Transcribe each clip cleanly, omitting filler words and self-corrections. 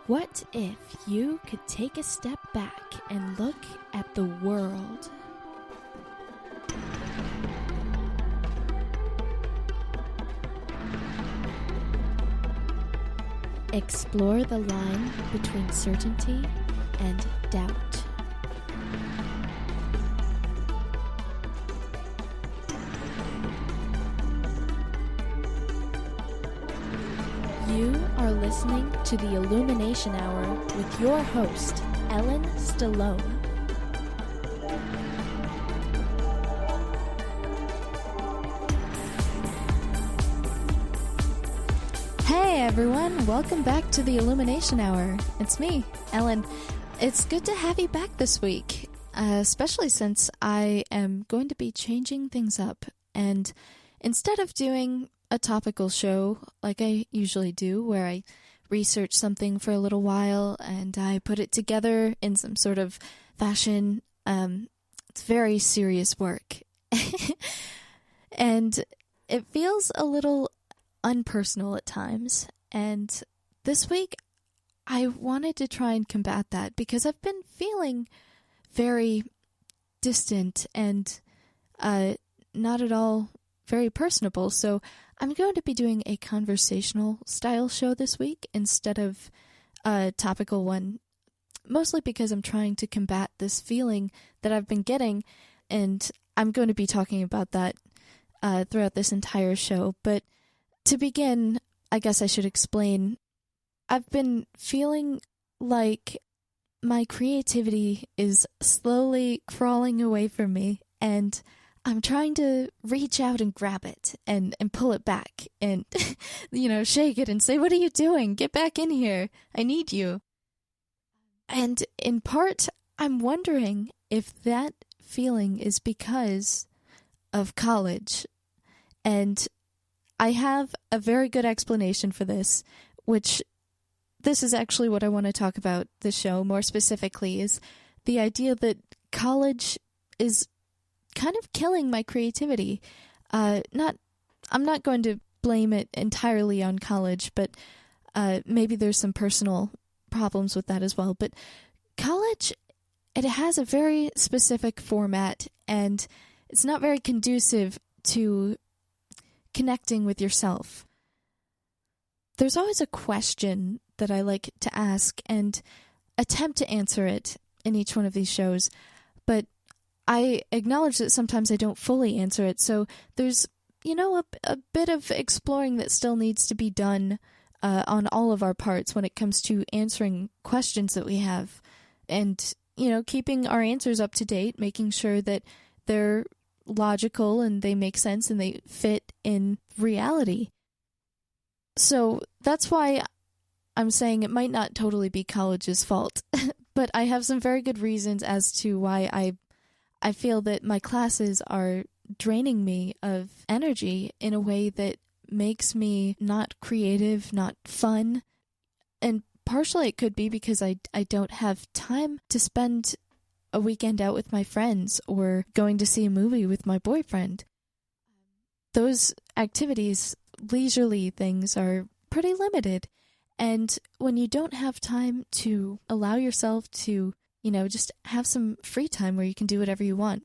What if you could take a step back and look at the world? Explore the line between certainty and doubt. You are listening to the Illumination Hour with your host, Ellen Stallone. Hey everyone, welcome back to the Illumination Hour. It's me, Ellen. It's good to have you back this week, especially since I am going to be changing things up. And instead of doing a topical show like I usually do, where I research something for a little while and I put it together in some sort of fashion, it's very serious work. And it feels a little unpersonal at times. And this week, I wanted to try and combat that because I've been feeling very distant and not at all very personable. So I'm going to be doing a conversational style show this week instead of a topical one, mostly because I'm trying to combat this feeling that I've been getting, and I'm going to be talking about that throughout this entire show. But to begin, I guess I should explain, I've been feeling like my creativity is slowly crawling away from me, and I'm trying to reach out and grab it and pull it back and, shake it and say, what are you doing? Get back in here. I need you. And in part, I'm wondering if that feeling is because of college. And I have a very good explanation for this, which this is actually what I want to talk about this show more specifically, is the idea that college is kind of killing my creativity. I'm not going to blame it entirely on college, but maybe there's some personal problems with that as well. But college, it has a very specific format, and it's not very conducive to connecting with yourself. There's always a question that I like to ask and attempt to answer it in each one of these shows, but I acknowledge that sometimes I don't fully answer it, so there's, a bit of exploring that still needs to be done on all of our parts when it comes to answering questions that we have, and, keeping our answers up to date, making sure that they're logical and they make sense and they fit in reality. So that's why I'm saying it might not totally be college's fault, but I have some very good reasons as to why I feel that my classes are draining me of energy in a way that makes me not creative, not fun. And partially it could be because I don't have time to spend a weekend out with my friends or going to see a movie with my boyfriend. Those activities, leisurely things, are pretty limited. And when you don't have time to allow yourself to just have some free time where you can do whatever you want.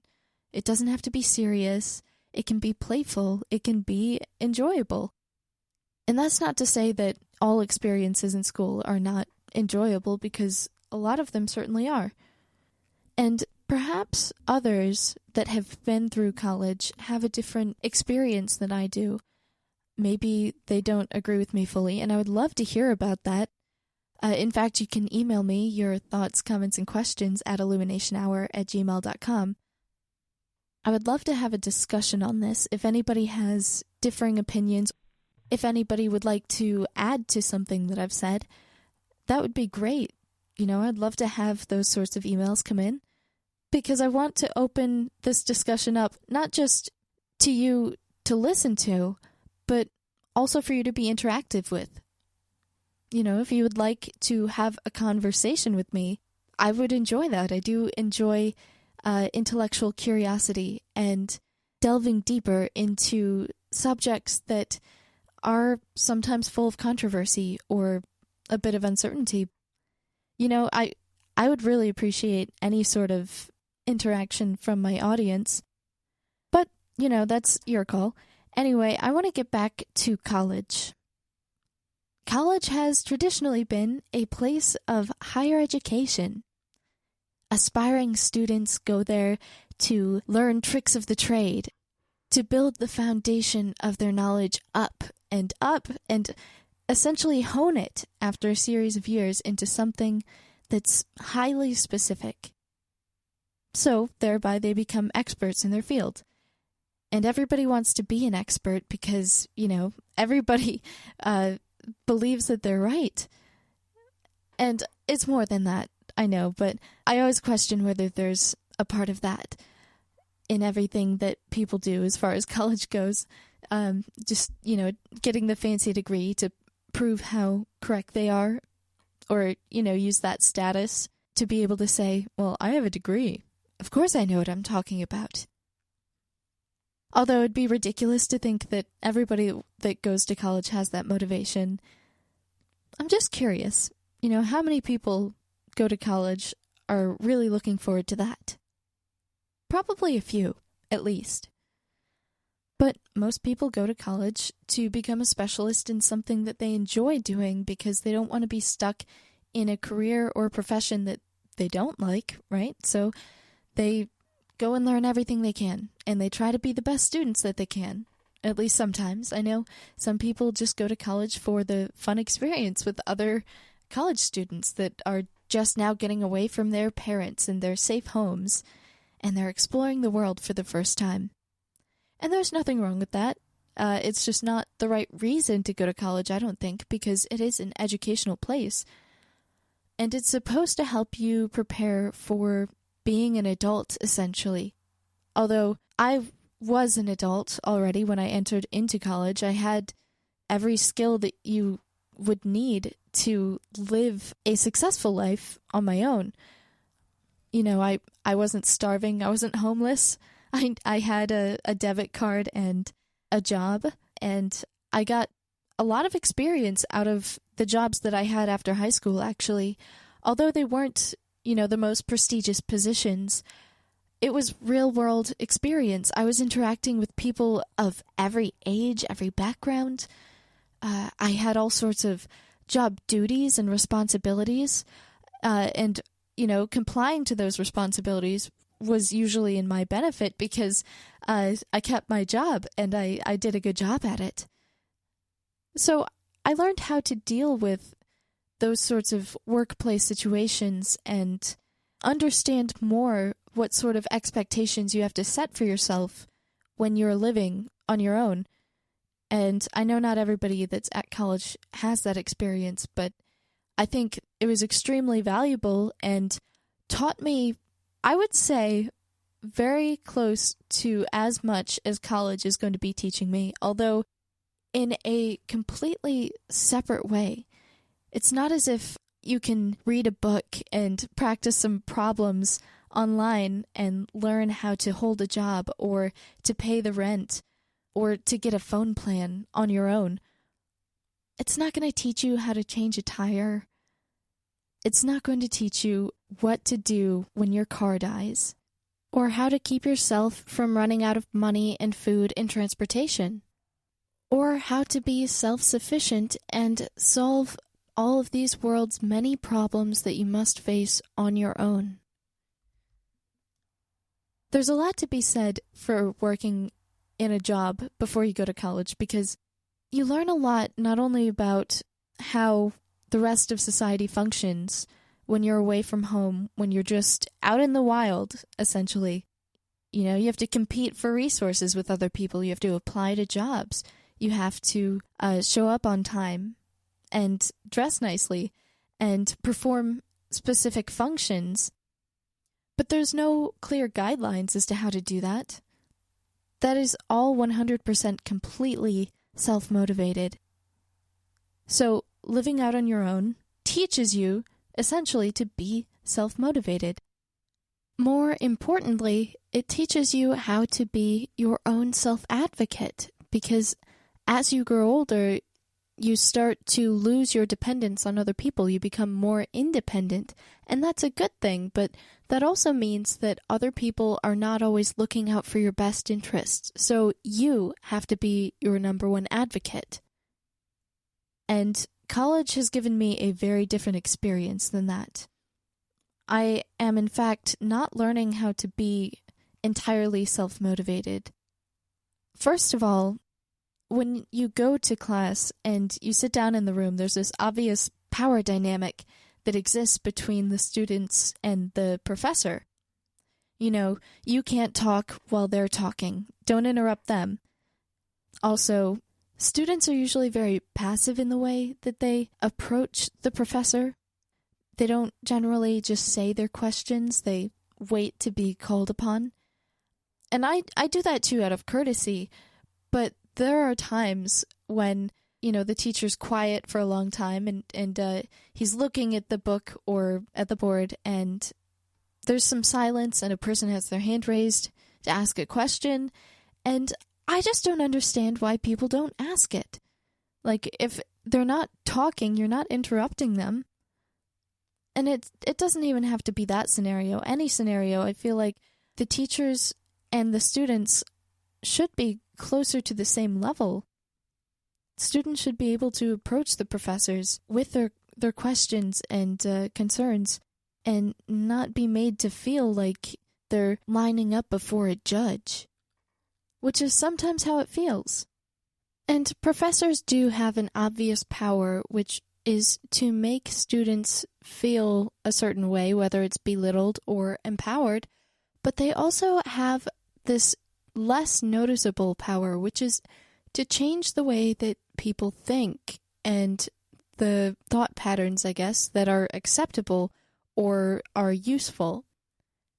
It doesn't have to be serious. It can be playful. It can be enjoyable. And that's not to say that all experiences in school are not enjoyable, because a lot of them certainly are. And perhaps others that have been through college have a different experience than I do. Maybe they don't agree with me fully, and I would love to hear about that. In fact, you can email me your thoughts, comments, and questions at illuminationhour@gmail.com. I would love to have a discussion on this. If anybody has differing opinions, if anybody would like to add to something that I've said, that would be great. I'd love to have those sorts of emails come in, because I want to open this discussion up, not just to you to listen to, but also for you to be interactive with. If you would like to have a conversation with me, I would enjoy that. I do enjoy intellectual curiosity and delving deeper into subjects that are sometimes full of controversy or a bit of uncertainty. I would really appreciate any sort of interaction from my audience. But, that's your call. Anyway, I want to get back to college. College has traditionally been a place of higher education. Aspiring students go there to learn tricks of the trade, to build the foundation of their knowledge up, and essentially hone it after a series of years into something that's highly specific. So, thereby they become experts in their field. And everybody wants to be an expert because, everybody believes that they're right. And it's more than that, I know, but I always question whether there's a part of that in everything that people do as far as college goes. Just, getting the fancy degree to prove how correct they are, or, use that status to be able to say, well, I have a degree. Of course I know what I'm talking about. Although it'd be ridiculous to think that everybody that goes to college has that motivation. I'm just curious, how many people go to college are really looking forward to that? Probably a few, at least. But most people go to college to become a specialist in something that they enjoy doing because they don't want to be stuck in a career or profession that they don't like, right? So they go and learn everything they can, and they try to be the best students that they can, at least sometimes. I know some people just go to college for the fun experience with other college students that are just now getting away from their parents and their safe homes, and they're exploring the world for the first time. And there's nothing wrong with that. It's just not the right reason to go to college, I don't think, because it is an educational place. And it's supposed to help you prepare for being an adult, essentially. Although I was an adult already when I entered into college, I had every skill that you would need to live a successful life on my own. I wasn't starving, I wasn't homeless. I had a debit card and a job, and I got a lot of experience out of the jobs that I had after high school, actually. Although they weren't, the most prestigious positions, it was real-world experience. I was interacting with people of every age, every background. I had all sorts of job duties and responsibilities, and, complying to those responsibilities was usually in my benefit because I kept my job and I did a good job at it. So I learned how to deal with those sorts of workplace situations and understand more what sort of expectations you have to set for yourself when you're living on your own. And I know not everybody that's at college has that experience, but I think it was extremely valuable and taught me, I would say, very close to as much as college is going to be teaching me, although in a completely separate way. It's not as if you can read a book and practice some problems online and learn how to hold a job or to pay the rent or to get a phone plan on your own. It's not going to teach you how to change a tire. It's not going to teach you what to do when your car dies, or how to keep yourself from running out of money and food and transportation, or how to be self-sufficient and solve all of these world's many problems that you must face on your own. There's a lot to be said for working in a job before you go to college, because you learn a lot not only about how the rest of society functions when you're away from home, when you're just out in the wild, essentially. You have to compete for resources with other people. You have to apply to jobs. You have to show up on time and dress nicely and perform specific functions. But there's no clear guidelines as to how to do that. That is all 100% completely self-motivated. So living out on your own teaches you essentially to be self-motivated. More importantly, it teaches you how to be your own self-advocate, because as you grow older, you start to lose your dependence on other people. You become more independent, and that's a good thing, but that also means that other people are not always looking out for your best interests, so you have to be your number one advocate. And college has given me a very different experience than that. I am, in fact, not learning how to be entirely self-motivated. First of all, when you go to class and you sit down in the room, there's this obvious power dynamic that exists between the students and the professor. You know, you can't talk while they're talking. Don't interrupt them. Also, students are usually very passive in the way that they approach the professor. They don't generally just say their questions. They wait to be called upon. And I do that too out of courtesy, but there are times when, you know, the teacher's quiet for a long time and he's looking at the book or at the board, and there's some silence and a person has their hand raised to ask a question, and I just don't understand why people don't ask it. Like, if they're not talking, you're not interrupting them. And it doesn't even have to be that scenario. Any scenario, I feel like the teachers and the students should be closer to the same level. Students should be able to approach the professors with their questions and concerns and not be made to feel like they're lining up before a judge, which is sometimes how it feels. And professors do have an obvious power, which is to make students feel a certain way, whether it's belittled or empowered, but they also have this less noticeable power, which is to change the way that people think and the thought patterns, I guess, that are acceptable or are useful.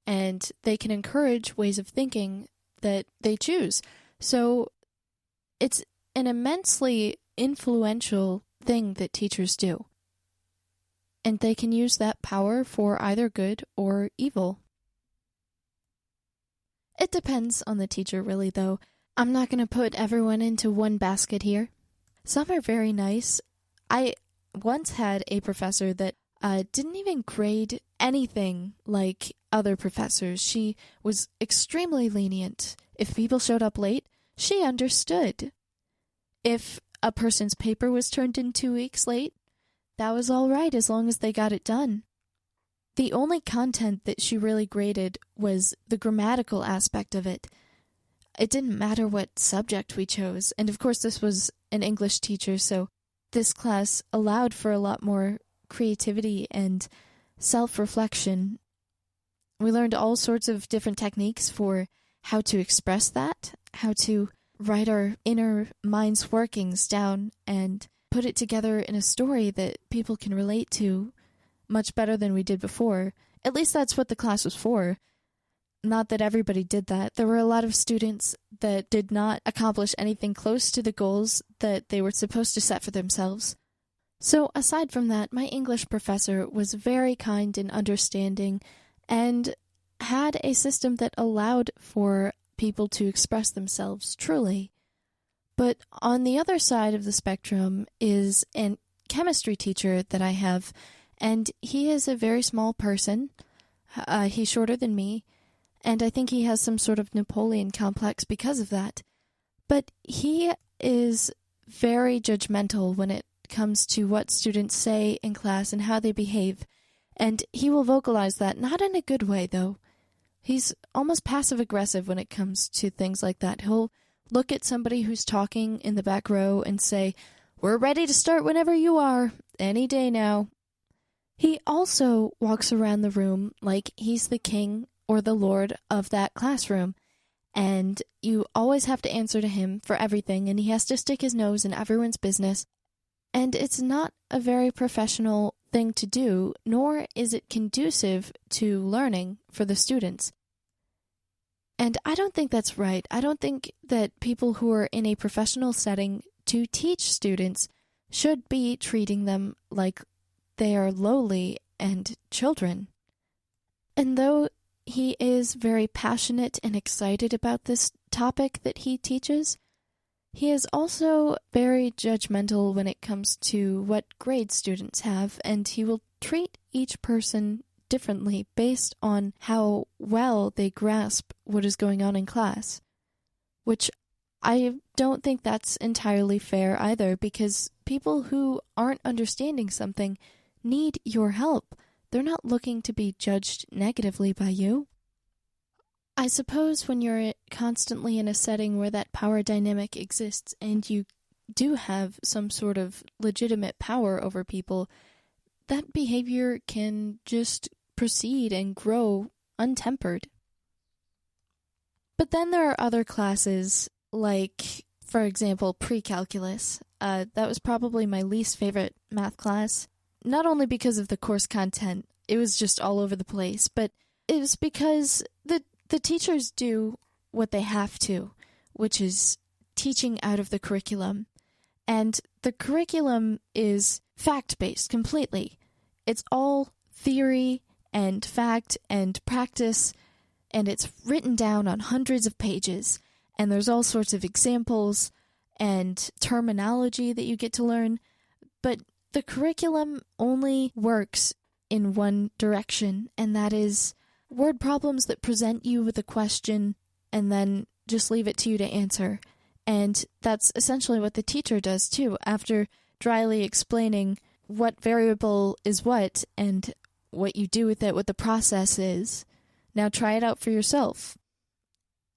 And they can encourage ways of thinking that they choose. So it's an immensely influential thing that teachers do. And they can use that power for either good or evil. It depends on the teacher, really, though. I'm not going to put everyone into one basket here. Some are very nice. I once had a professor that didn't even grade anything like other professors. She was extremely lenient. If people showed up late, she understood. If a person's paper was turned in 2 weeks late, that was all right as long as they got it done. The only content that she really graded was the grammatical aspect of it. It didn't matter what subject we chose, and of course this was an English teacher, so this class allowed for a lot more creativity and self-reflection. We learned all sorts of different techniques for how to express that, how to write our inner mind's workings down and put it together in a story that people can relate to much better than we did before. At least that's what the class was for. Not that everybody did that. There were a lot of students that did not accomplish anything close to the goals that they were supposed to set for themselves. So aside from that, my English professor was very kind and understanding and had a system that allowed for people to express themselves truly. But on the other side of the spectrum is a chemistry teacher that I have, and he is a very small person. He's shorter than me, and I think he has some sort of Napoleon complex because of that. But he is very judgmental when it comes to what students say in class and how they behave, and he will vocalize that, not in a good way, though. He's almost passive-aggressive when it comes to things like that. He'll look at somebody who's talking in the back row and say, "We're ready to start whenever you are, any day now." He also walks around the room like he's the king or the lord of that classroom, and you always have to answer to him for everything, and he has to stick his nose in everyone's business. And it's not a very professional thing to do, nor is it conducive to learning for the students. And I don't think that's right. I don't think that people who are in a professional setting to teach students should be treating them like they are lowly and children. And though he is very passionate and excited about this topic that he teaches, He is also very judgmental when it comes to what grades students have, and he will treat each person differently based on how well they grasp what is going on in class, which I don't think that's entirely fair either, because people who aren't understanding something need your help. They're not looking to be judged negatively by you. I suppose when you're constantly in a setting where that power dynamic exists and you do have some sort of legitimate power over people, that behavior can just proceed and grow untempered. But then there are other classes, like, for example, pre-calculus. That was probably my least favorite math class, not only because of the course content, it was just all over the place, but it was because the teachers do what they have to, which is teaching out of the curriculum. And the curriculum is fact-based completely. It's all theory and fact and practice, and it's written down on hundreds of pages. And there's all sorts of examples and terminology that you get to learn. But the curriculum only works in one direction, and that is word problems that present you with a question and then just leave it to you to answer. And that's essentially what the teacher does too, after dryly explaining what variable is what and what you do with it, what the process is. Now try it out for yourself.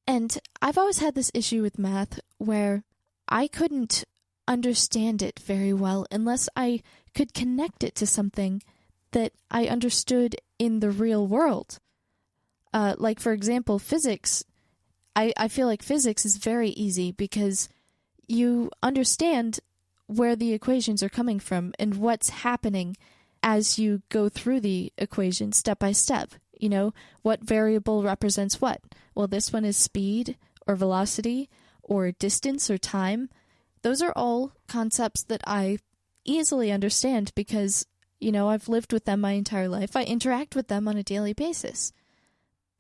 And I've always had this issue with math where I couldn't understand it very well unless I could connect it to something that I understood in the real world. Like, for example, physics. I feel like physics is very easy because you understand where the equations are coming from and what's happening as you go through the equation step by step. You know, what variable represents what? Well, this one is speed or velocity or distance or time. Those are all concepts that I easily understand because, you know, I've lived with them my entire life. I interact with them on a daily basis.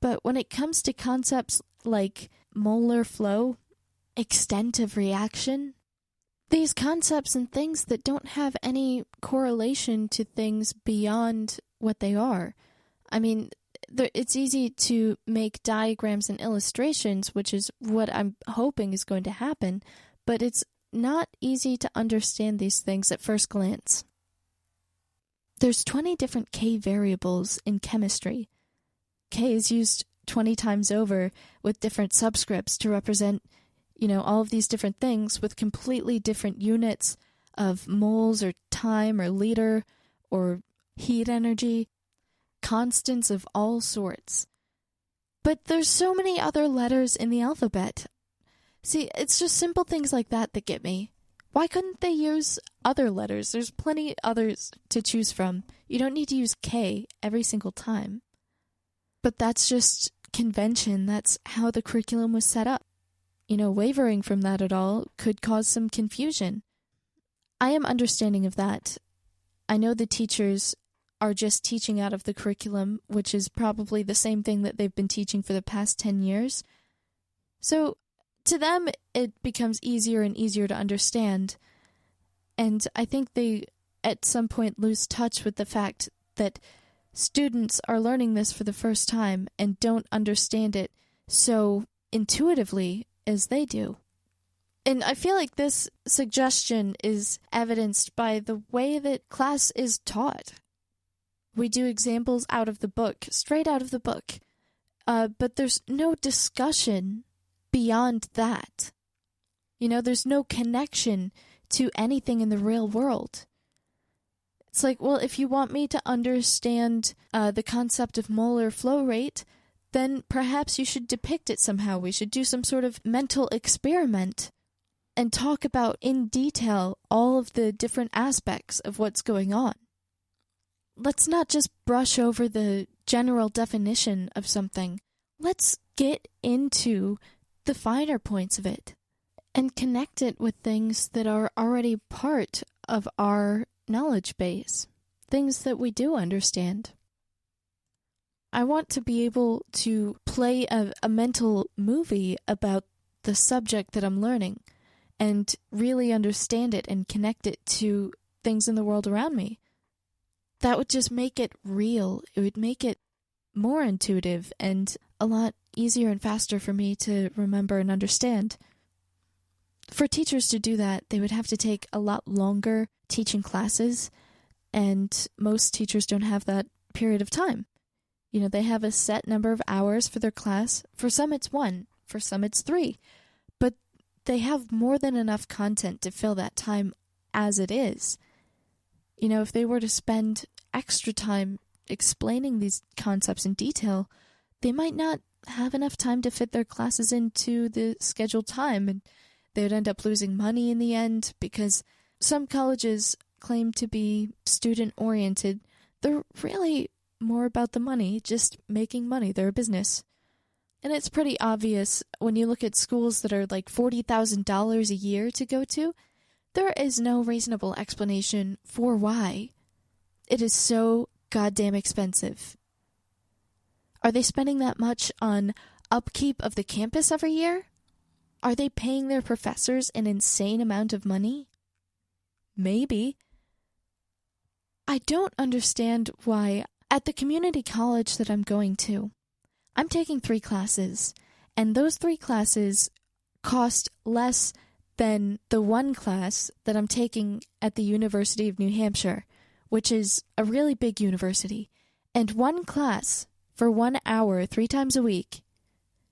But when it comes to concepts like molar flow, extent of reaction, these concepts and things that don't have any correlation to things beyond what they are. I mean, it's easy to make diagrams and illustrations, which is what I'm hoping is going to happen, but it's not easy to understand these things at first glance. There's 20 different K variables in chemistry. K is used 20 times over with different subscripts to represent, you know, all of these different things with completely different units of moles or time or liter or heat energy, constants of all sorts. But there's so many other letters in the alphabet. See, it's just simple things like that that get me. Why couldn't they use other letters? There's plenty others to choose from. You don't need to use K every single time. But that's just convention. That's how the curriculum was set up. You know, wavering from that at all could cause some confusion. I am understanding of that. I know the teachers are just teaching out of the curriculum, which is probably the same thing that they've been teaching for the past 10 years. So to them, it becomes easier and easier to understand. And I think they, at some point, lose touch with the fact that students are learning this for the first time and don't understand it so intuitively as they do. And I feel like this suggestion is evidenced by the way that class is taught. We do examples out of the book, straight out of the book, but there's no discussion beyond that. You know, there's no connection to anything in the real world. It's like, well, if you want me to understand the concept of molar flow rate, then perhaps you should depict it somehow. We should do some sort of mental experiment and talk about in detail all of the different aspects of what's going on. Let's not just brush over the general definition of something. Let's get into the finer points of it and connect it with things that are already part of our knowledge base, things that we do understand. I want to be able to play a mental movie about the subject that I'm learning and really understand it and connect it to things in the world around me. That would just make it real. It would make it more intuitive and a lot easier and faster for me to remember and understand. For teachers to do that, they would have to take a lot longer teaching classes, and most teachers don't have that period of time. You know, they have a set number of hours for their class. For some it's 1, for some it's 3, but they have more than enough content to fill that time as it is. You know, if they were to spend extra time explaining these concepts in detail, they might not have enough time to fit their classes into the scheduled time, and they would end up losing money in the end because some colleges claim to be student-oriented. They're really more about the money, just making money. They're a business. And it's pretty obvious when you look at schools that are like $40,000 a year to go to, there is no reasonable explanation for why. It is so goddamn expensive. Are they spending that much on upkeep of the campus every year? Are they paying their professors an insane amount of money? Maybe. I don't understand why at the community college that I'm going to, I'm taking 3 classes, and those 3 classes cost less than the 1 class that I'm taking at the University of New Hampshire, which is a really big university. And 1 class for 1 hour 3 times a week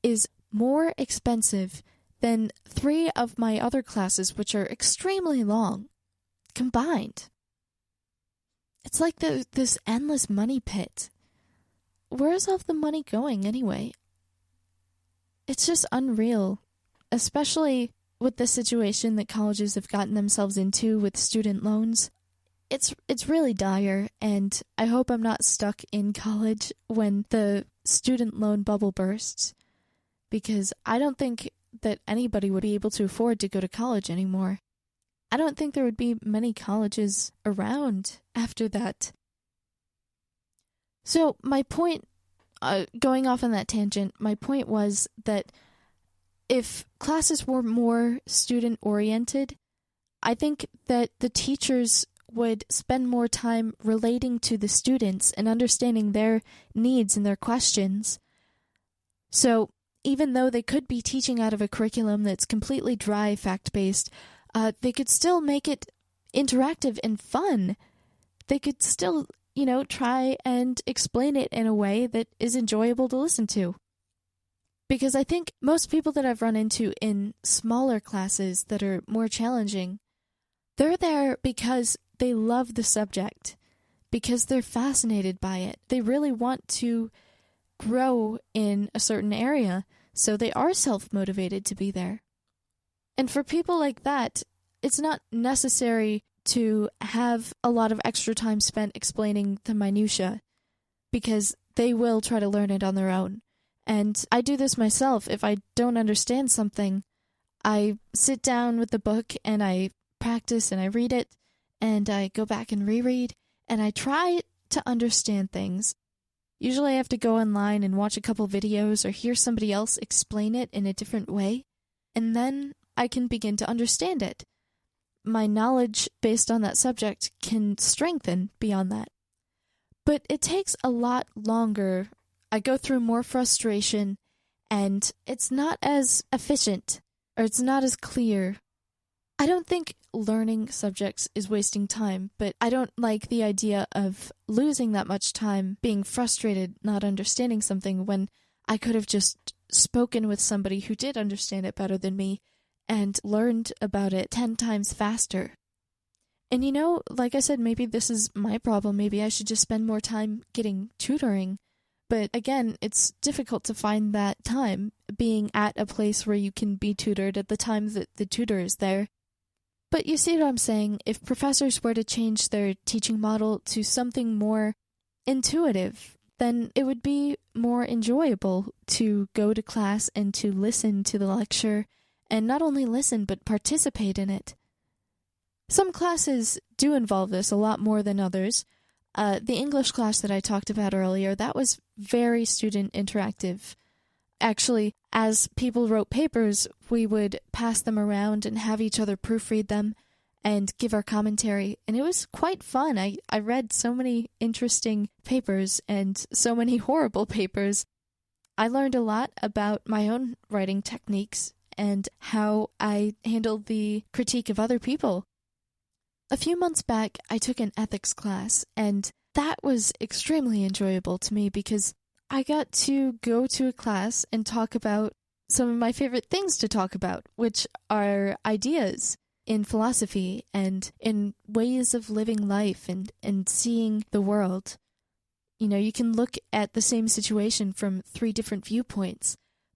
is more expensive than 3 of my other classes, which are extremely long, combined. It's like this endless money pit. Where's all the money going anyway? It's just unreal, especially with the situation that colleges have gotten themselves into with student loans. It's really dire, and I hope I'm not stuck in college when the student loan bubble bursts, because I don't think that anybody would be able to afford to go to college anymore. I don't think there would be many colleges around after that. So my point, going off on that tangent, my point was that if classes were more student-oriented, I think that the teachers would spend more time relating to the students and understanding their needs and their questions. So even though they could be teaching out of a curriculum that's completely dry, fact-based, they could still make it interactive and fun. They could still, try and explain it in a way that is enjoyable to listen to. Because I think most people that I've run into in smaller classes that are more challenging, they're there because they love the subject, because they're fascinated by it. They really want to grow in a certain area, so they are self-motivated to be there. And for people like that, it's not necessary to have a lot of extra time spent explaining the minutia, because they will try to learn it on their own. And I do this myself. If I don't understand something, I sit down with the book and I practice and I read it, and I go back and reread, and I try to understand things. Usually I have to go online and watch a couple videos or hear somebody else explain it in a different way, and then I can begin to understand it. My knowledge based on that subject can strengthen beyond that. But it takes a lot longer. I go through more frustration, and it's not as efficient, or it's not as clear. I don't think learning subjects is wasting time, but I don't like the idea of losing that much time being frustrated, not understanding something, when I could have just spoken with somebody who did understand it better than me and learned about it 10 times faster. And like I said, maybe this is my problem. Maybe I should just spend more time getting tutoring. But again, it's difficult to find that time, being at a place where you can be tutored at the time that the tutor is there. But you see what I'm saying? If professors were to change their teaching model to something more intuitive, then it would be more enjoyable to go to class and to listen to the lecture, and not only listen, but participate in it. Some classes do involve this a lot more than others. The English class that I talked about earlier, that was very student interactive. Actually, as people wrote papers, we would pass them around and have each other proofread them and give our commentary. And it was quite fun. I read so many interesting papers and so many horrible papers. I learned a lot about my own writing techniques and how I handled the critique of other people. A few months back, I took an ethics class, and that was extremely enjoyable to me because I got to go to a class and talk about some of my favorite things to talk about, which are ideas in philosophy and in ways of living life and seeing the world. You know, you can look at the same situation from 3 different viewpoints,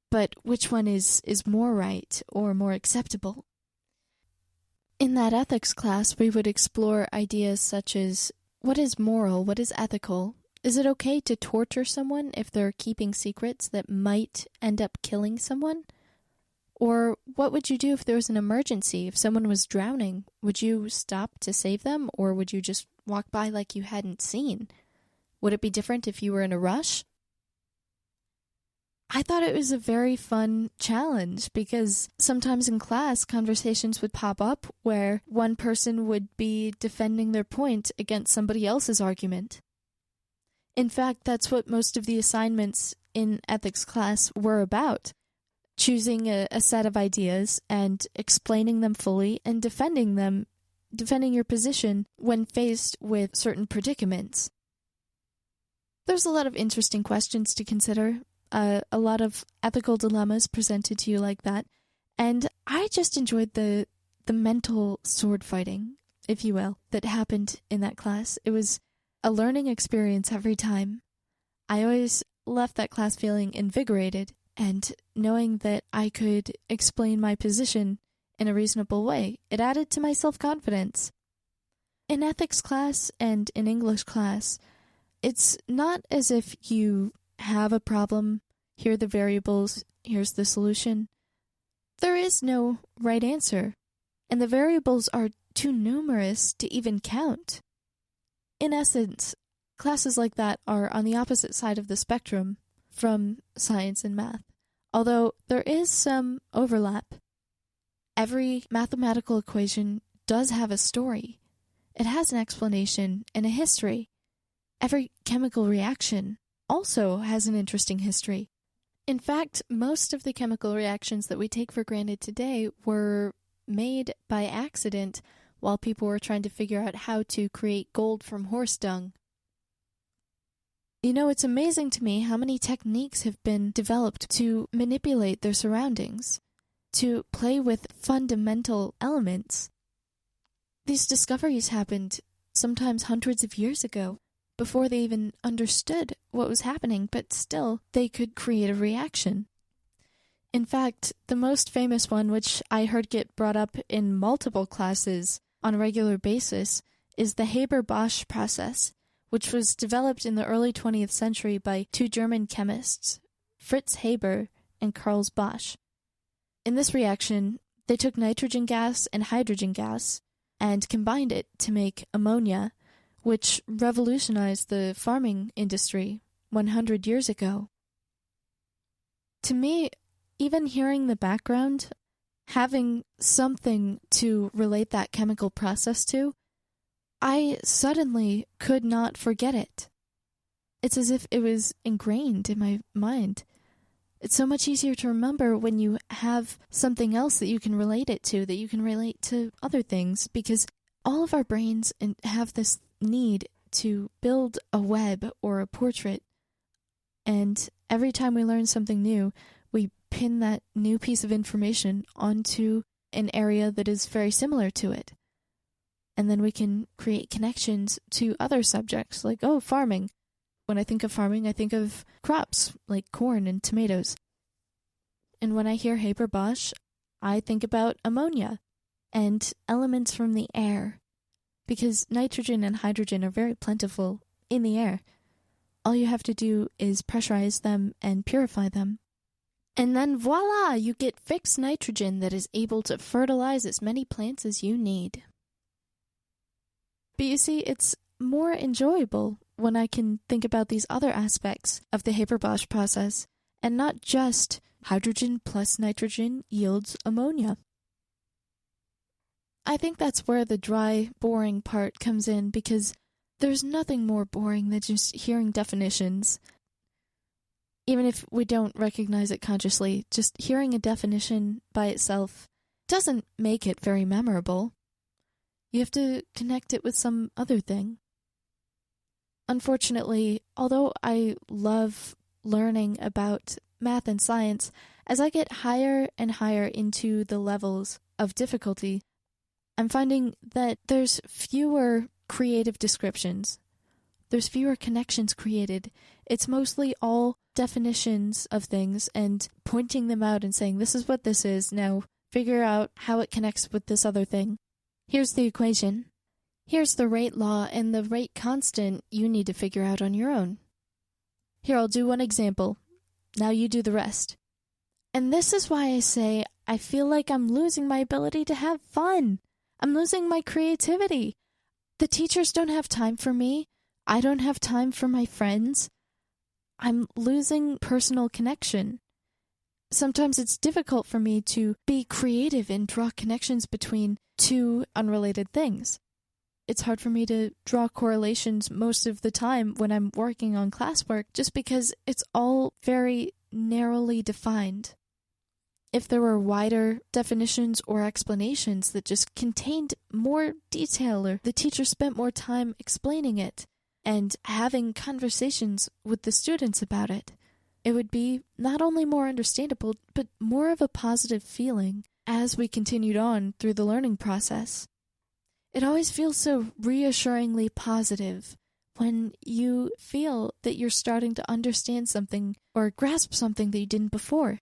but which one is more right or more acceptable? In that ethics class, we would explore ideas such as, what is moral? What is ethical? Is it okay to torture someone if they're keeping secrets that might end up killing someone? Or what would you do if there was an emergency? If someone was drowning, would you stop to save them, or would you just walk by like you hadn't seen? Would it be different if you were in a rush? I thought it was a very fun challenge because sometimes in class, conversations would pop up where one person would be defending their point against somebody else's argument. In fact, that's what most of the assignments in ethics class were about. Choosing a set of ideas and explaining them fully and defending your position when faced with certain predicaments. There's a lot of interesting questions to consider, a lot of ethical dilemmas presented to you like that, and I just enjoyed the mental sword fighting, if you will, that happened in that class. It was a learning experience every time. I always left that class feeling invigorated and knowing that I could explain my position in a reasonable way. It added to my self-confidence. In ethics class and in English class, it's not as if you have a problem, here are the variables, here's the solution. There is no right answer, and the variables are too numerous to even count. In essence, classes like that are on the opposite side of the spectrum from science and math, although there is some overlap. Every mathematical equation does have a story. It has an explanation and a history. Every chemical reaction also has an interesting history. In fact, most of the chemical reactions that we take for granted today were made by accident while people were trying to figure out how to create gold from horse dung. You know, it's amazing to me how many techniques have been developed to manipulate their surroundings, to play with fundamental elements. These discoveries happened sometimes hundreds of years ago, before they even understood what was happening, but still they could create a reaction. In fact, the most famous one, which I heard get brought up in multiple classes on a regular basis, is the Haber-Bosch process, which was developed in the early 20th century by 2 German chemists, Fritz Haber and Carl Bosch. In this reaction, they took nitrogen gas and hydrogen gas and combined it to make ammonia, which revolutionized the farming industry 100 years ago. To me, even hearing the background, having something to relate that chemical process to, I suddenly could not forget it. It's as if it was ingrained in my mind. It's so much easier to remember when you have something else that you can relate it to, that you can relate to other things, because all of our brains have this need to build a web or a portrait, and every time we learn something new, we pin that new piece of information onto an area that is very similar to it. And then we can create connections to other subjects, like, farming. When I think of farming, I think of crops, like corn and tomatoes. And when I hear Haber-Bosch, I think about ammonia and elements from the air, because nitrogen and hydrogen are very plentiful in the air. All you have to do is pressurize them and purify them. And then voila, you get fixed nitrogen that is able to fertilize as many plants as you need. But you see, it's more enjoyable when I can think about these other aspects of the Haber-Bosch process and not just hydrogen plus nitrogen yields ammonia. I think that's where the dry, boring part comes in, because there's nothing more boring than just hearing definitions. Even if we don't recognize it consciously, just hearing a definition by itself doesn't make it very memorable. You have to connect it with some other thing. Unfortunately, although I love learning about math and science, as I get higher and higher into the levels of difficulty, I'm finding that there's fewer creative descriptions. There's fewer connections created. It's mostly all definitions of things and pointing them out and saying, this is what this is, now figure out how it connects with this other thing. Here's the equation. Here's the rate law and the rate constant you need to figure out on your own. Here, I'll do one example. Now you do the rest. And this is why I say I feel like I'm losing my ability to have fun. I'm losing my creativity. The teachers don't have time for me. I don't have time for my friends. I'm losing personal connection. Sometimes it's difficult for me to be creative and draw connections between two unrelated things. It's hard for me to draw correlations most of the time when I'm working on classwork, just because it's all very narrowly defined. If there were wider definitions or explanations that just contained more detail, or the teacher spent more time explaining it and having conversations with the students about it, it would be not only more understandable, but more of a positive feeling as we continued on through the learning process. It always feels so reassuringly positive when you feel that you're starting to understand something or grasp something that you didn't before.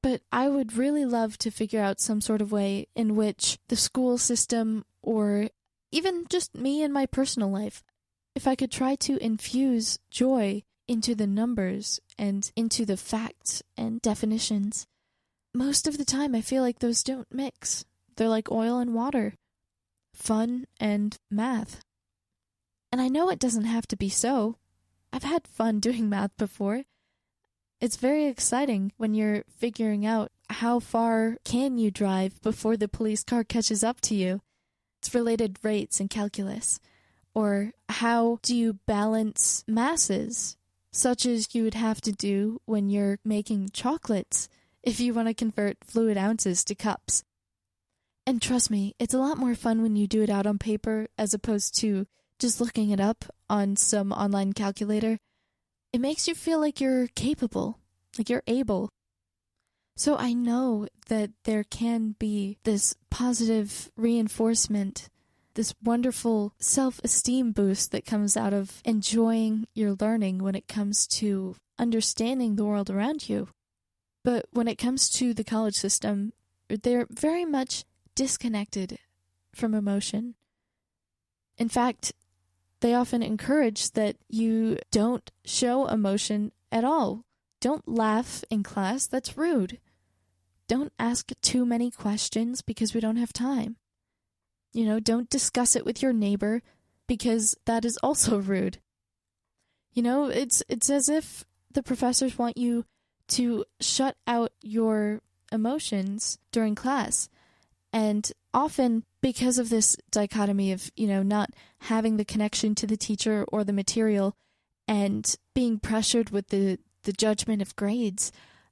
But I would really love to figure out some sort of way in which the school system, or even just me in my personal life, if I could try to infuse joy into the numbers and into the facts and definitions. Most of the time I feel like those don't mix. They're like oil and water, fun and math. And I know it doesn't have to be so. I've had fun doing math before. It's very exciting when you're figuring out how far can you drive before the police car catches up to you. It's related rates in calculus. Or how do you balance masses, such as you would have to do when you're making chocolates if you want to convert fluid ounces to cups. And trust me, it's a lot more fun when you do it out on paper as opposed to just looking it up on some online calculator. It makes you feel like you're capable, like you're able. So I know that there can be this positive reinforcement, this wonderful self-esteem boost that comes out of enjoying your learning when it comes to understanding the world around you. But when it comes to the college system, they're very much disconnected from emotion. In fact, they often encourage that you don't show emotion at all. Don't laugh in class, that's rude. Don't ask too many questions because we don't have time. Don't discuss it with your neighbor because that is also rude. It's as if the professors want you to shut out your emotions during class. And often because of this dichotomy of, not having the connection to the teacher or the material and being pressured with the judgment of grades,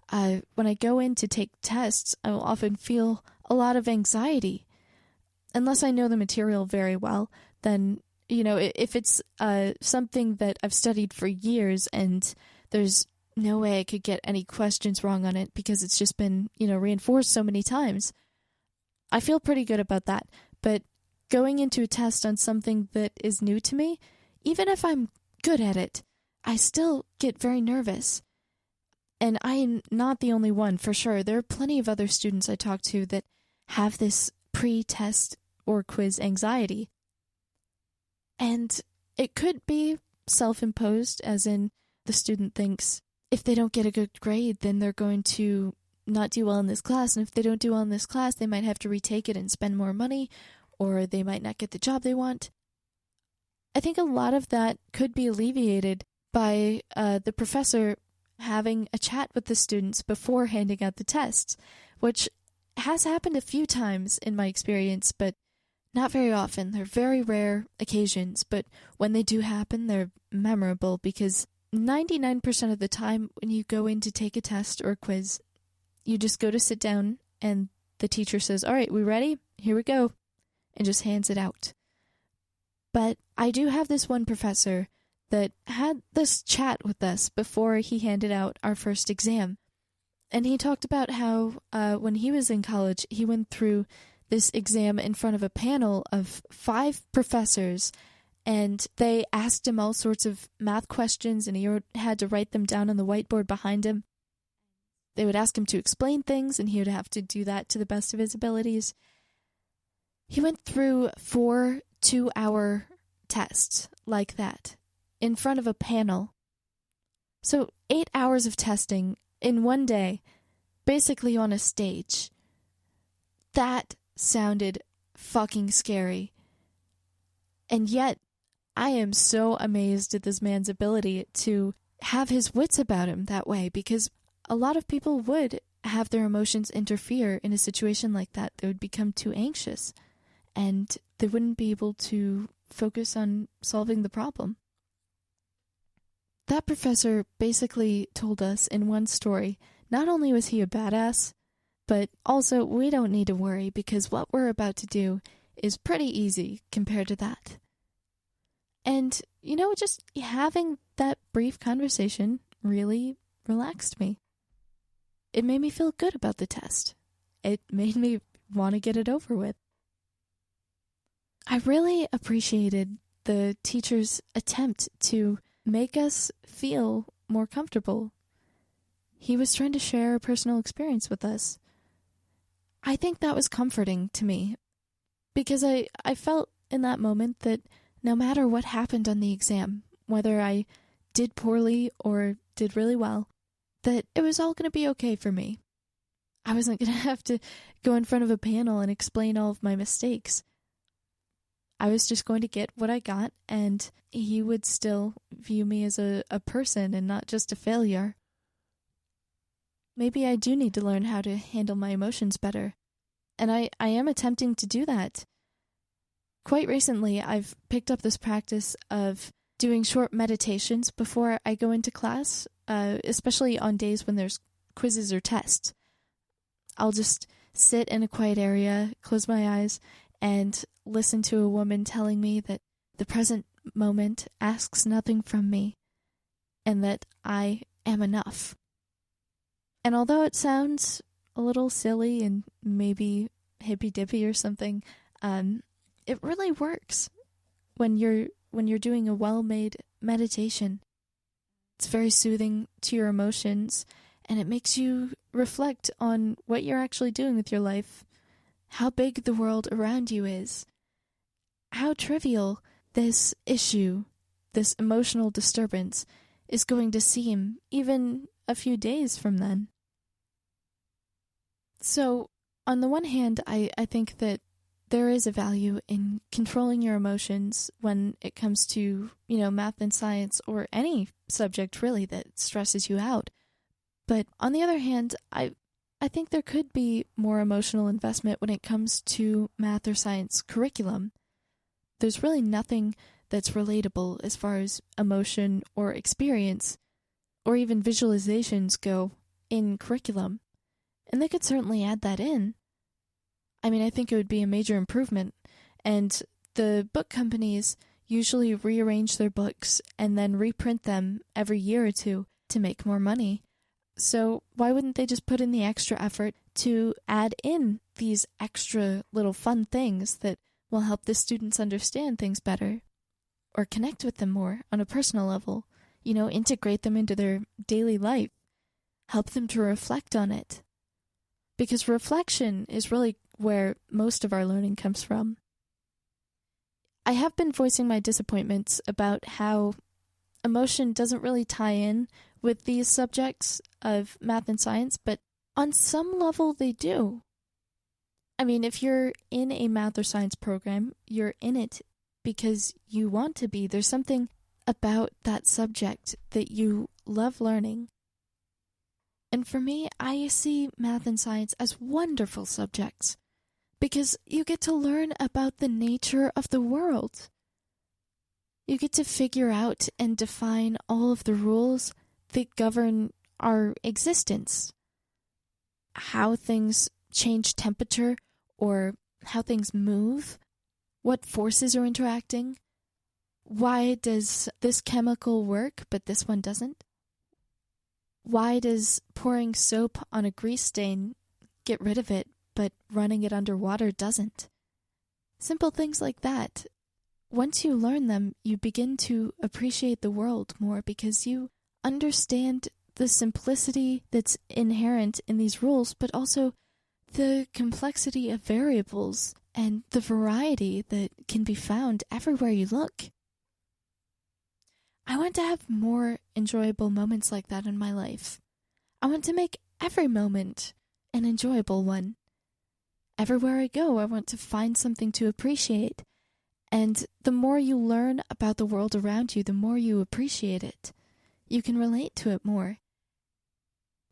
when I go in to take tests, I will often feel a lot of anxiety. Unless I know the material very well, then, if it's something that I've studied for years and there's no way I could get any questions wrong on it because it's just been, reinforced so many times, I feel pretty good about that. But going into a test on something that is new to me, even if I'm good at it, I still get very nervous. And I am not the only one, for sure. There are plenty of other students I talk to that have this pre-test or quiz anxiety. And it could be self-imposed, as in the student thinks if they don't get a good grade, then they're going to not do well in this class. And if they don't do well in this class, they might have to retake it and spend more money, or they might not get the job they want. I think a lot of that could be alleviated by the professor having a chat with the students before handing out the tests, which has happened a few times in my experience, but not very often. They're very rare occasions, but when they do happen, they're memorable because 99% of the time when you go in to take a test or a quiz, you just go to sit down and the teacher says, "All right, we ready? Here we go," and just hands it out. But I do have this one professor that had this chat with us before he handed out our first exam. And he talked about how when he was in college, he went through this exam in front of a panel of 5 professors, and they asked him all sorts of math questions, and he had to write them down on the whiteboard behind him. They would ask him to explain things, and he would have to do that to the best of his abilities. He went through 4 2-hour tests like that in front of a panel. So 8 hours of testing in one day, basically on a stage. That sounded fucking scary. And yet, I am so amazed at this man's ability to have his wits about him that way, because a lot of people would have their emotions interfere in a situation like that. They would become too anxious, and they wouldn't be able to focus on solving the problem. That professor basically told us in one story, not only was he a badass, but also we don't need to worry because what we're about to do is pretty easy compared to that. And, just having that brief conversation really relaxed me. It made me feel good about the test. It made me want to get it over with. I really appreciated the teacher's attempt to make us feel more comfortable. He was trying to share a personal experience with us. I think that was comforting to me, because I felt in that moment that no matter what happened on the exam, whether I did poorly or did really well, that it was all going to be okay for me. I wasn't going to have to go in front of a panel and explain all of my mistakes. I was just going to get what I got, and he would still view me as a person and not just a failure. Maybe I do need to learn how to handle my emotions better, and I am attempting to do that. Quite recently, I've picked up this practice of doing short meditations before I go into class, especially on days when there's quizzes or tests. I'll just sit in a quiet area, close my eyes, and listen to a woman telling me that the present moment asks nothing from me, and that I am enough. And although it sounds a little silly and maybe hippy-dippy or something, it really works when you're doing a well-made meditation. It's very soothing to your emotions, and it makes you reflect on what you're actually doing with your life, how big the world around you is, how trivial this issue, this emotional disturbance, is going to seem even a few days from then. So, on the one hand, I think that there is a value in controlling your emotions when it comes to, math and science or any subject really that stresses you out. But on the other hand, I think there could be more emotional investment when it comes to math or science curriculum. There's really nothing that's relatable as far as emotion or experience or even visualizations go in curriculum. And they could certainly add that in. I think it would be a major improvement. And the book companies usually rearrange their books and then reprint them every year or two to make more money. So why wouldn't they just put in the extra effort to add in these extra little fun things that will help the students understand things better or connect with them more on a personal level, integrate them into their daily life, help them to reflect on it. Because reflection is really where most of our learning comes from. I have been voicing my disappointments about how emotion doesn't really tie in with these subjects of math and science, but on some level they do. If you're in a math or science program, you're in it because you want to be. There's something about that subject that you love learning, And for me, I see math and science as wonderful subjects because you get to learn about the nature of the world. You get to figure out and define all of the rules that govern our existence. How things change temperature or how things move, what forces are interacting. Why does this chemical work but this one doesn't? Why does pouring soap on a grease stain get rid of it, but running it underwater doesn't? Simple things like that. Once you learn them, you begin to appreciate the world more because you understand the simplicity that's inherent in these rules, but also the complexity of variables and the variety that can be found everywhere you look. I want to have more enjoyable moments like that in my life. I want to make every moment an enjoyable one. Everywhere I go, I want to find something to appreciate. And the more you learn about the world around you, the more you appreciate it. You can relate to it more.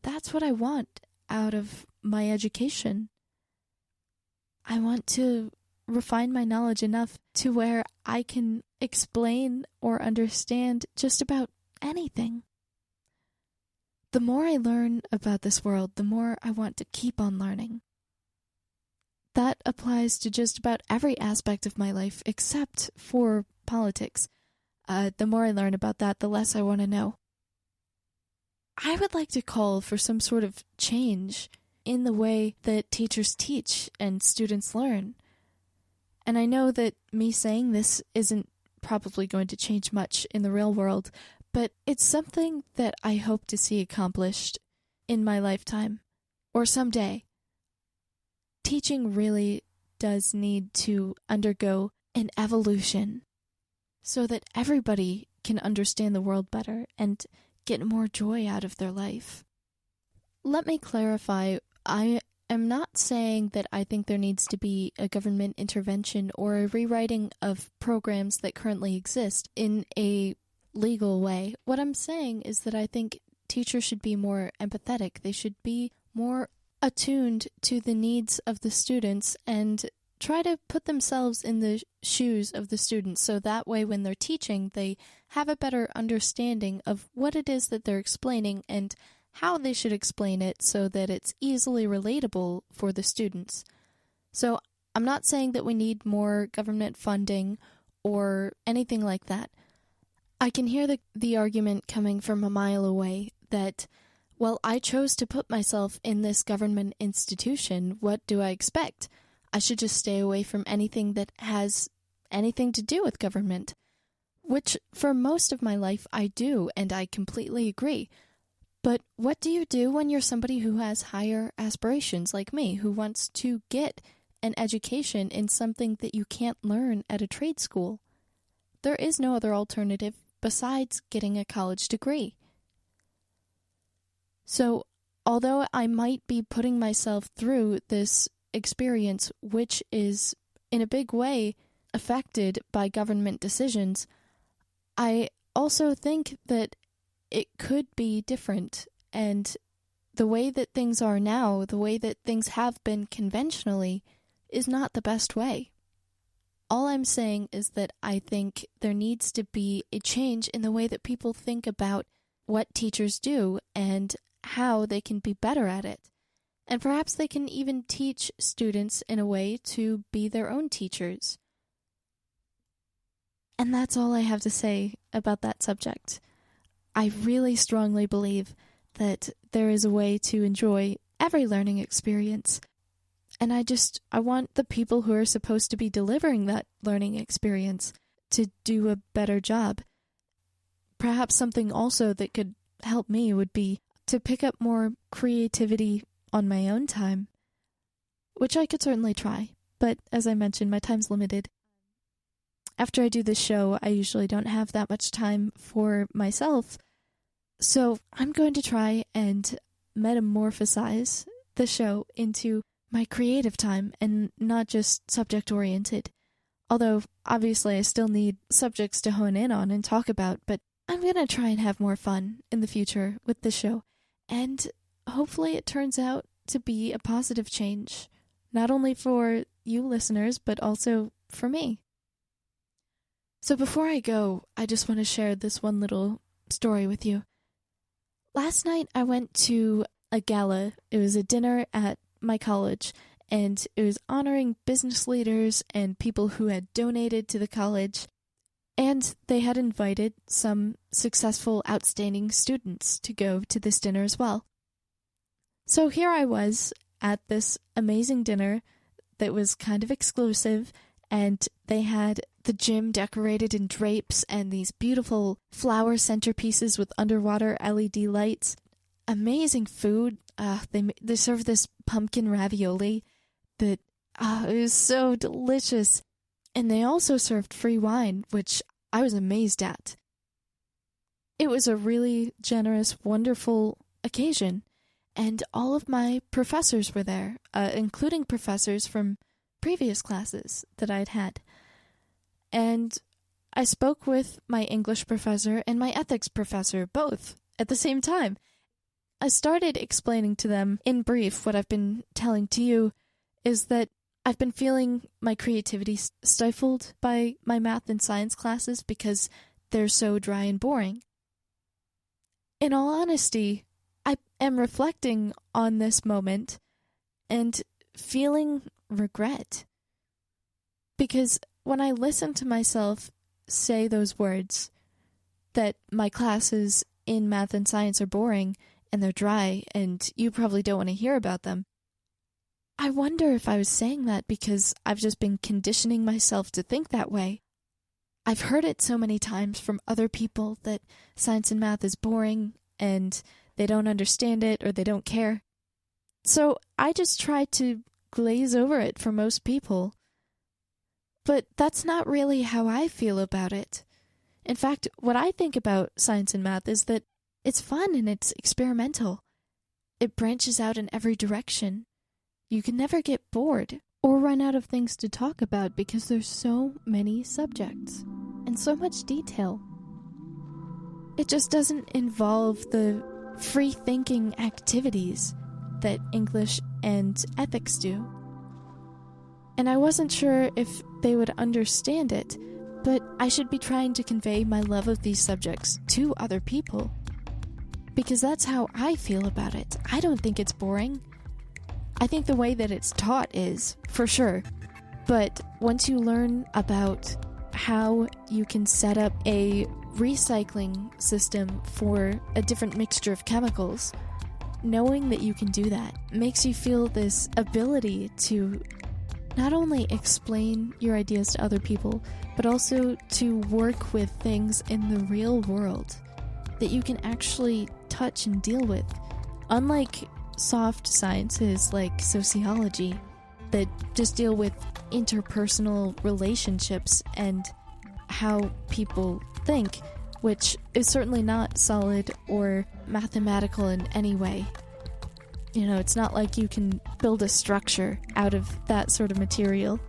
That's what I want out of my education. I want to refine my knowledge enough to where I can explain or understand just about anything. The more I learn about this world, the more I want to keep on learning. That applies to just about every aspect of my life except for politics. The more I learn about that, the less I want to know. I would like to call for some sort of change in the way that teachers teach and students learn. And I know that me saying this isn't probably going to change much in the real world, but it's something that I hope to see accomplished in my lifetime or someday. Teaching really does need to undergo an evolution so that everybody can understand the world better and get more joy out of their life. Let me clarify, I am not saying that I think there needs to be a government intervention or a rewriting of programs that currently exist in a legal way. What I'm saying is that I think teachers should be more empathetic. They should be more attuned to the needs of the students and try to put themselves in the shoes of the students so that way when they're teaching, they have a better understanding of what it is that they're explaining and how they should explain it so that it's easily relatable for the students. So I'm not saying that we need more government funding or anything like that. I can hear the argument coming from a mile away that, well, I chose to put myself in this government institution. What do I expect? I should just stay away from anything that has anything to do with government. Which, for most of my life, I do, and I completely agree. But what do you do when you're somebody who has higher aspirations like me, who wants to get an education in something that you can't learn at a trade school? There is no other alternative besides getting a college degree. So, although I might be putting myself through this experience, which is in a big way affected by government decisions, I also think that it could be different, and the way that things are now, the way that things have been conventionally, is not the best way. All I'm saying is that I think there needs to be a change in the way that people think about what teachers do and how they can be better at it. And perhaps they can even teach students in a way to be their own teachers. And that's all I have to say about that subject. I really strongly believe that there is a way to enjoy every learning experience. And I want the people who are supposed to be delivering that learning experience to do a better job. Perhaps something also that could help me would be to pick up more creativity on my own time, which I could certainly try. But as I mentioned, my time's limited. After I do this show, I usually don't have that much time for myself. So I'm going to try and metamorphosize the show into my creative time and not just subject-oriented. Although, obviously, I still need subjects to hone in on and talk about, but I'm going to try and have more fun in the future with the show. And hopefully it turns out to be a positive change, not only for you listeners, but also for me. So before I go, I just want to share this one little story with you. Last night I went to a gala. It was a dinner at my college, and it was honoring business leaders and people who had donated to the college, and they had invited some successful, outstanding students to go to this dinner as well. So here I was at this amazing dinner that was kind of exclusive, and they had the gym decorated in drapes and these beautiful flower centerpieces with underwater LED lights. Amazing food. They served this pumpkin ravioli that it was so delicious. And they also served free wine, which I was amazed at. It was a really generous, wonderful occasion. And all of my professors were there, including professors from previous classes that I'd had. And I spoke with my English professor and my ethics professor, both, at the same time. I started explaining to them in brief what I've been telling to you, is that I've been feeling my creativity stifled by my math and science classes because they're so dry and boring. In all honesty, I am reflecting on this moment and feeling regret. Because when I listen to myself say those words, that my classes in math and science are boring and they're dry and you probably don't want to hear about them, I wonder if I was saying that because I've just been conditioning myself to think that way. I've heard it so many times from other people that science and math is boring and they don't understand it or they don't care. So I just try to glaze over it for most people. But that's not really how I feel about it. In fact, what I think about science and math is that it's fun and it's experimental. It branches out in every direction. You can never get bored or run out of things to talk about because there's so many subjects and so much detail. It just doesn't involve the free-thinking activities that English and ethics do. And I wasn't sure if they would understand it, but I should be trying to convey my love of these subjects to other people. Because that's how I feel about it. I don't think it's boring. I think the way that it's taught is, for sure. But once you learn about how you can set up a recycling system for a different mixture of chemicals, knowing that you can do that makes you feel this ability to not only explain your ideas to other people, but also to work with things in the real world that you can actually touch and deal with. Unlike soft sciences like sociology that just deal with interpersonal relationships and how people think, which is certainly not solid or mathematical in any way. You know, it's not like you can build a structure out of that sort of material.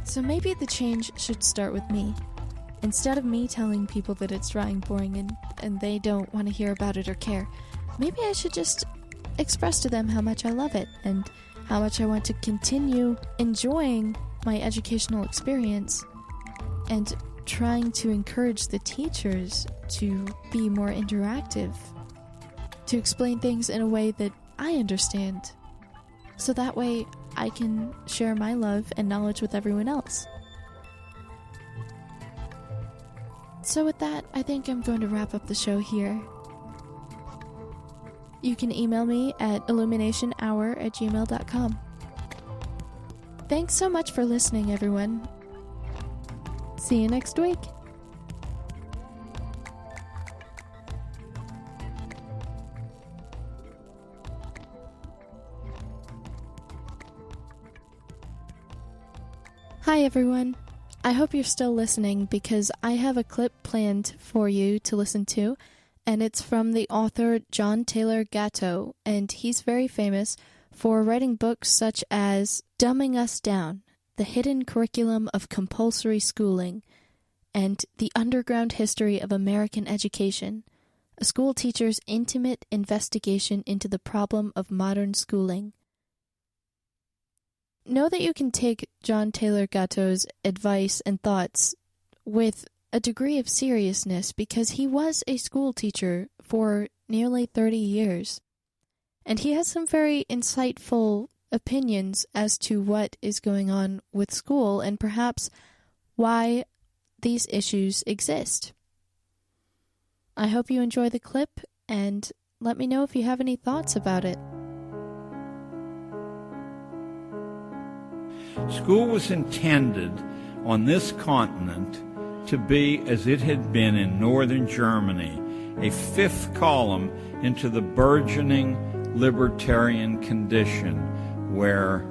So maybe the change should start with me. Instead of me telling people that it's dry and boring and they don't want to hear about it or care, maybe I should just express to them how much I love it and how much I want to continue enjoying my educational experience and trying to encourage the teachers to be more interactive, to explain things in a way that I understand, so that way I can share my love and knowledge with everyone else. So with that, I think I'm going to wrap up the show here. You can email me at illuminationhour@gmail.com. Thanks so much for listening, everyone. See you next week. Hi, everyone. I hope you're still listening because I have a clip planned for you to listen to, and it's from the author John Taylor Gatto, and he's very famous for writing books such as Dumbing Us Down, The Hidden Curriculum of Compulsory Schooling, and The Underground History of American Education, a school teacher's intimate investigation into the problem of modern schooling. Know that you can take John Taylor Gatto's advice and thoughts with a degree of seriousness because he was a school teacher for nearly 30 years. And he has some very insightful opinions as to what is going on with school and perhaps why these issues exist. I hope you enjoy the clip and let me know if you have any thoughts about it. School was intended on this continent to be, as it had been in northern Germany, a fifth column into the burgeoning libertarian condition where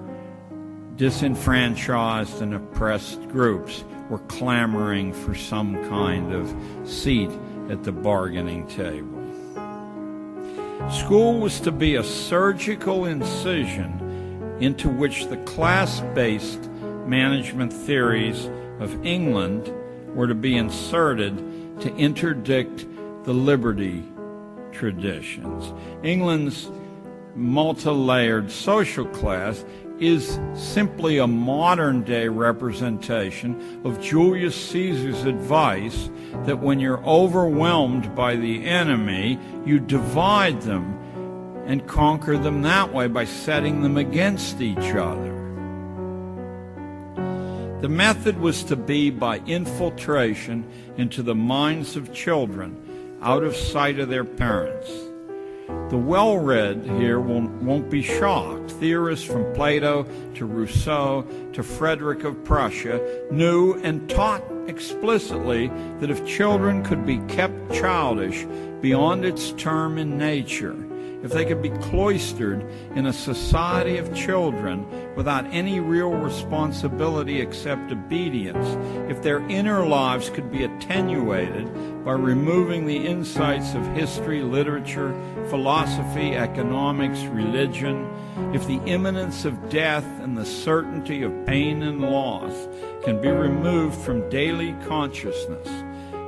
disenfranchised and oppressed groups were clamoring for some kind of seat at the bargaining table. School was to be a surgical incision into which the class-based management theories of England were to be inserted to interdict the liberty traditions. England's multi-layered social class is simply a modern-day representation of Julius Caesar's advice that when you're overwhelmed by the enemy, you divide them and conquer them that way by setting them against each other. The method was to be by infiltration into the minds of children, out of sight of their parents. The well-read here won't be shocked. Theorists from Plato to Rousseau to Frederick of Prussia knew and taught explicitly that if children could be kept childish beyond its term in nature, if they could be cloistered in a society of children without any real responsibility except obedience, if their inner lives could be attenuated by removing the insights of history, literature, philosophy, economics, religion, if the imminence of death and the certainty of pain and loss can be removed from daily consciousness,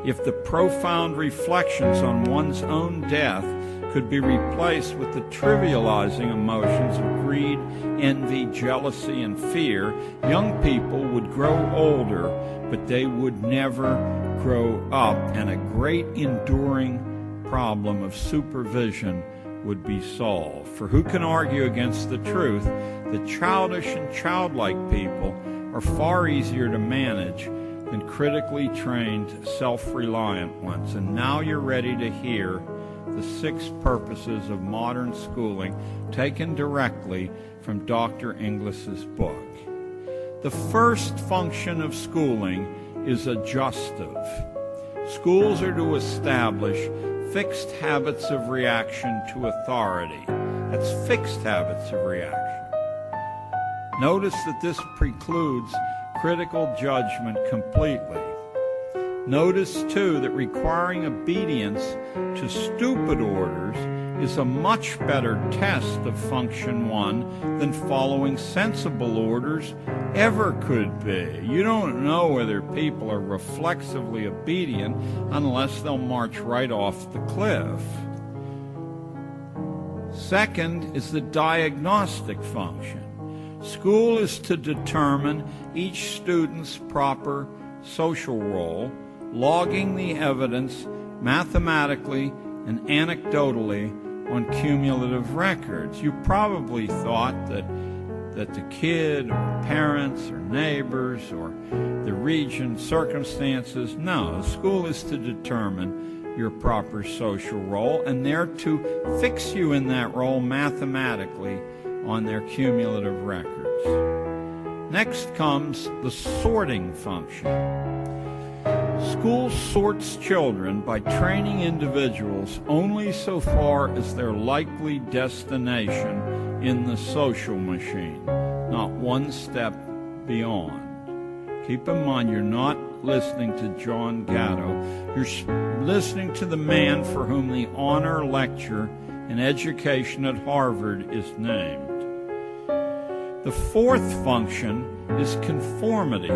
if the profound reflections on one's own death could be replaced with the trivializing emotions of greed, envy, jealousy, and fear, young people would grow older, but they would never grow up, and a great enduring problem of supervision would be solved. For who can argue against the truth that childish and childlike people are far easier to manage than critically trained, self-reliant ones? And now you're ready to hear the 6 purposes of modern schooling taken directly from Dr. Inglis's book. The first function of schooling is adjustive. Schools are to establish fixed habits of reaction to authority. That's fixed habits of reaction. Notice that this precludes critical judgment completely. Notice, too, that requiring obedience to stupid orders is a much better test of function 1 than following sensible orders ever could be. You don't know whether people are reflexively obedient unless they'll march right off the cliff. Second is the diagnostic function. School is to determine each student's proper social role, logging the evidence mathematically and anecdotally on cumulative records. You probably thought that the kid or parents or neighbors or the region, circumstances. No, school is to determine your proper social role, and they're to fix you in that role mathematically on their cumulative records. Next comes the sorting function. School sorts children by training individuals only so far as their likely destination in the social machine, not one step beyond. Keep in mind, you're not listening to John Gatto. You're listening to the man for whom the honor lecture in education at Harvard is named. The fourth function is conformity.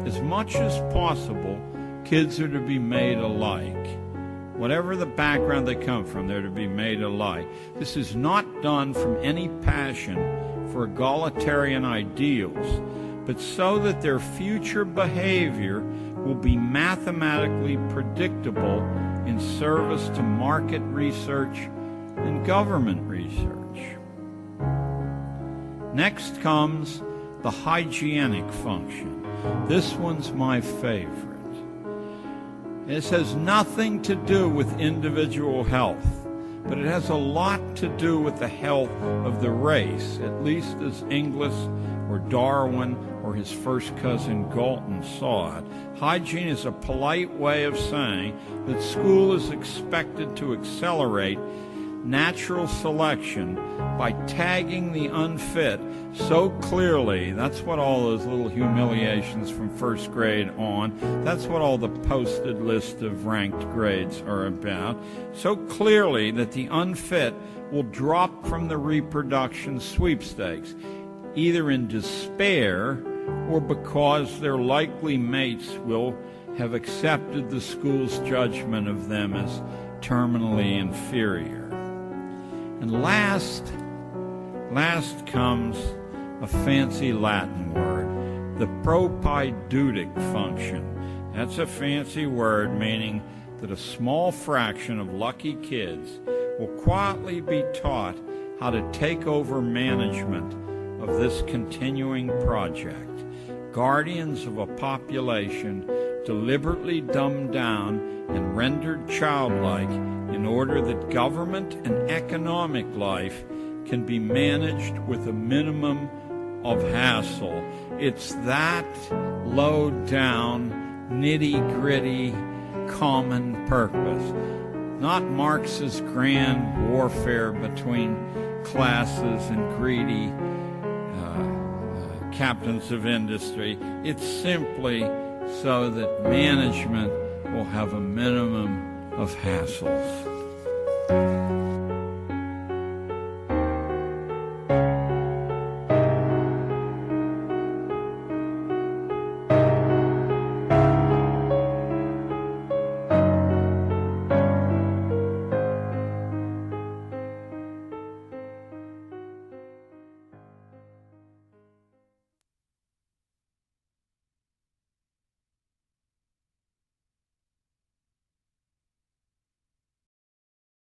As much as possible, kids are to be made alike. whatever the background they come from, they're to be made alike. This is not done from any passion for egalitarian ideals, but so that their future behavior will be mathematically predictable in service to market research and government research. Next comes the hygienic function. This one's my favorite. This has nothing to do with individual health, but it has a lot to do with the health of the race, at least as Inglis or Darwin or his first cousin Galton saw it. Hygiene is a polite way of saying that school is expected to accelerate natural selection by tagging the unfit so clearly. That's what all those little humiliations from first grade on, that's what all the posted list of ranked grades are about, so clearly that the unfit will drop from the reproduction sweepstakes, either in despair or because their likely mates will have accepted the school's judgment of them as terminally inferior. And last comes a fancy Latin word, the propaidutic function. That's a fancy word meaning that a small fraction of lucky kids will quietly be taught how to take over management of this continuing project. Guardians of a population deliberately dumbed down and rendered childlike in order that government and economic life can be managed with a minimum of hassle. It's that low-down, nitty-gritty, common purpose. Not Marx's grand warfare between classes and greedy captains of industry. It's simply so that management will have a minimum of hassles.